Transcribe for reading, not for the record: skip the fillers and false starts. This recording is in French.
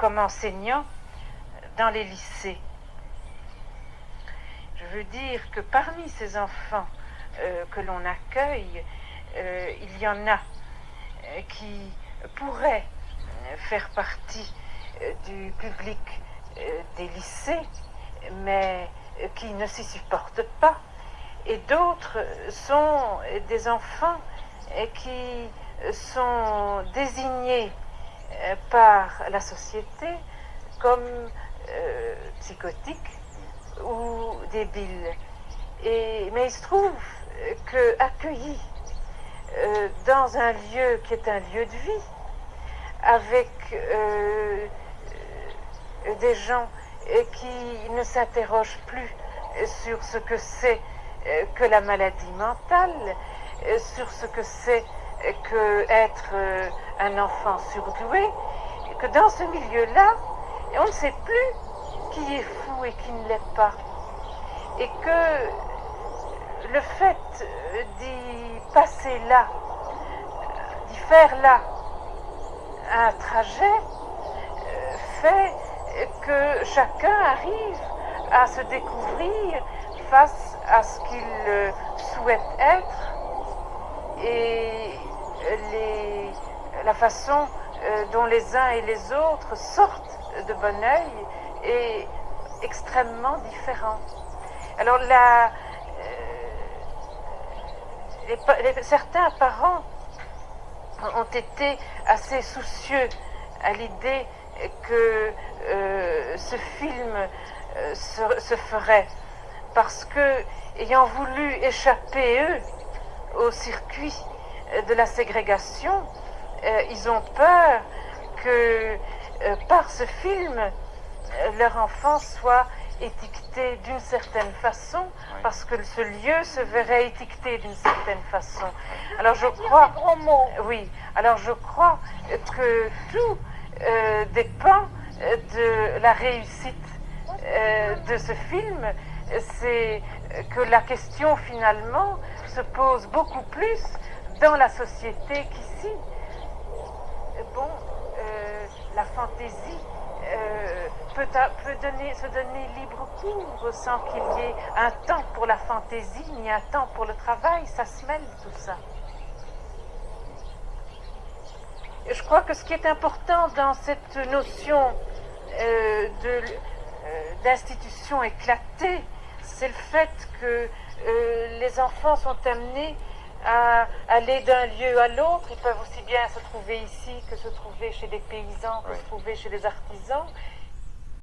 comme enseignant dans les lycées. Je veux dire que parmi ces enfants que l'on accueille, il y en a qui pourraient faire partie du public des lycées, mais qui ne s'y supportent pas. Et d'autres sont des enfants qui sont désignés par la société comme psychotiques ou débiles. Mais il se trouve que accueillis dans un lieu qui est un lieu de vie, avec des gens qui ne s'interrogent plus sur ce que c'est que la maladie mentale, sur ce que c'est que être un enfant surdoué, que dans ce milieu-là, on ne sait plus qui est fou et qui ne l'est pas. Et que le fait d'y passer là, d'y faire là un trajet, fait que chacun arrive à se découvrir face à ce qu'il souhaite être, et la façon dont les uns et les autres sortent de bon œil est extrêmement différent. Alors certains parents ont été assez soucieux à l'idée que ce film se ferait, parce que, ayant voulu échapper, eux, au circuit de la ségrégation, ils ont peur que par ce film, leur enfant soit étiqueté d'une certaine façon, parce que ce lieu se verrait étiqueté d'une certaine façon. Alors je crois, alors je crois que tout dépend de la réussite de ce film. C'est que la question finalement se pose beaucoup plus dans la société qu'ici. Bon, la fantaisie peut se donner libre cours sans qu'il y ait un temps pour la fantaisie ni un temps pour le travail. Ça se mêle tout ça. Je crois que ce qui est important dans cette notion d'institution éclatée, c'est le fait que les enfants sont amenés à aller d'un lieu à l'autre. Ils peuvent aussi bien se trouver ici que se trouver chez des paysans, que se trouver chez des artisans.